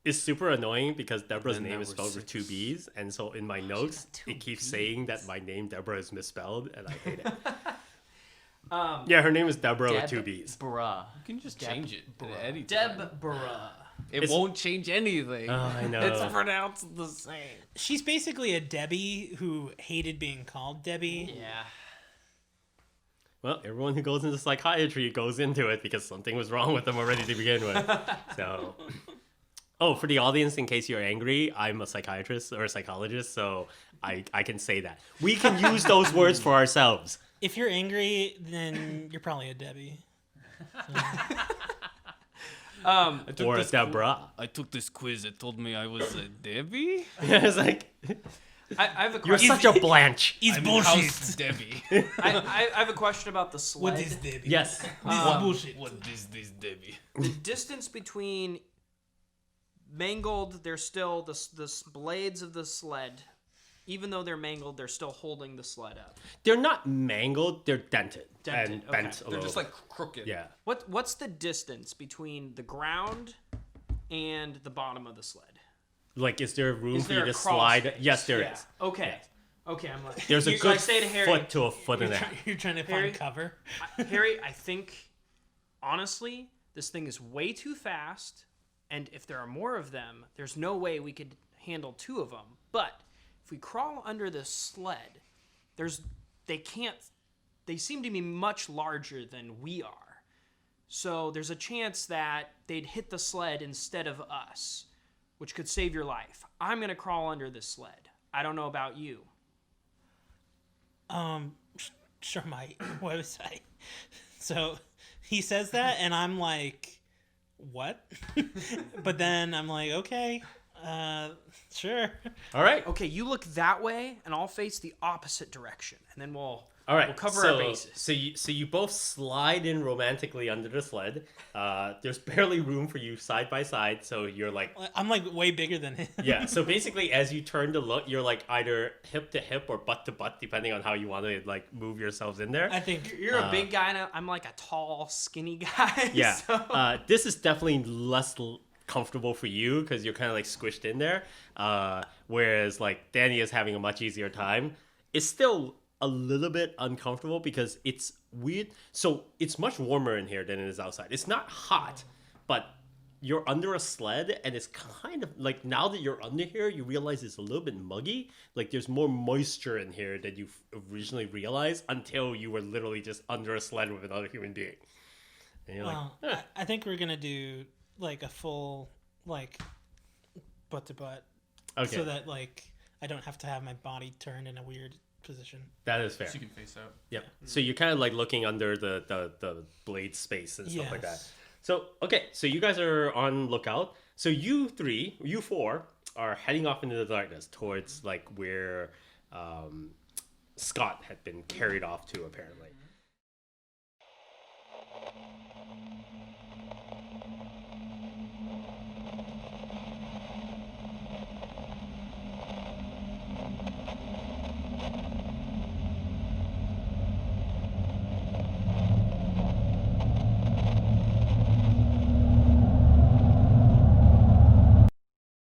S2: It's super annoying because Deborah's
S3: Then
S2: name
S3: there
S2: is
S3: were
S2: spelled with 2 B's, and so in my notes
S4: two
S2: it keeps saying that my name Deborah is misspelled, and I hate it.
S5: Um,
S2: Yeah, her name is Deborah with 2 B's.
S4: Bruh.
S3: You can just change it at any time.
S5: Deborah.
S3: It
S2: It's-
S3: won't change anything.
S2: Oh, I know.
S3: It's pronounced the same.
S1: She's basically a Debbie who hated being called Debbie.
S4: Yeah.
S2: Well, everyone who goes into psychiatry goes into it because something was wrong with them already to begin with. So, oh, for the audience, in case you're angry, I'm a psychiatrist or a psychologist, so I can say that. We can use those words for ourselves.
S1: If you're angry, then you're probably a Debbie.
S5: Um,
S3: I took
S2: Or a
S3: this
S2: Deborah.
S3: I took this quiz. It told me I was a Debbie.
S2: It's like,
S5: I have a
S2: You're
S5: question.
S2: such a Blanche.
S1: It's
S3: I'm
S1: bullshit.
S3: House Debbie.
S5: I have a question about the sled.
S1: What is Debbie?
S2: Yes.
S1: This is bullshit.
S3: What is this, Debbie?
S5: The distance between mangled, they're still the blades of the sled. Even though they're mangled, they're still holding the sled up.
S2: They're not mangled. They're dented,
S5: Dented,
S2: and
S5: okay.
S2: bent a
S3: They're
S2: little
S3: just
S2: bit.
S3: like crooked.
S2: Yeah.
S5: What's the distance between the ground and the bottom of the sled?
S2: Like, is there room
S5: Is
S2: for you
S5: there
S2: to
S5: a crawl
S2: slide?
S5: space?
S2: Yes, there
S5: Yeah.
S2: is.
S5: Okay. Okay, I'm like.
S2: There's a
S5: So I
S2: good
S5: say to Harry,
S2: foot to a foot and a half.
S1: You're trying to
S5: Harry?
S1: find cover.
S5: Harry, I think, honestly, this thing is way too fast, and if there are more of them, there's no way we could handle 2 of them. But if we crawl under the sled, they seem to be much larger than we are. So there's a chance that they'd hit the sled instead of us, which could save your life. I'm going to crawl under this sled. I don't know about you.
S1: Sure, my website. So he says that, and I'm like, what? But then I'm like, okay, sure.
S2: All right.
S5: Okay, you look that way, and I'll face the opposite direction, and then we'll cover
S2: so,
S5: our bases.
S2: So you both slide in romantically under the sled. There's barely room for you side by side, so you're like,
S1: I'm like way bigger than him.
S2: yeah. So basically, as you turn to look, you're like either hip to hip or butt to butt, depending on how you want to like move yourselves in there.
S1: I think
S5: You're a big guy, and I'm like a tall, skinny guy.
S2: Yeah.
S5: So.
S2: This is definitely less comfortable for you because you're kind of like squished in there. Whereas like Danny is having a much easier time. It's still a little bit uncomfortable because it's weird. So it's much warmer in here than it is outside. It's not hot, but you're under a sled and it's kind of like now that you're under here, you realize it's a little bit muggy. Like there's more moisture in here than you originally realized until you were literally just under a sled with another human being. And you're
S1: well,
S2: like,
S1: I think we're gonna do like a full like butt to butt,
S2: okay,
S1: so that like I don't have to have my body turned in a weird position.
S2: that is fair.
S3: So you can face out.
S2: Yep. So you're kind of like looking under the blade space and stuff like that.
S1: Yes.
S2: So, okay, so you guys are on lookout. So you four are heading off into the darkness towards like where Scott had been carried off to apparently.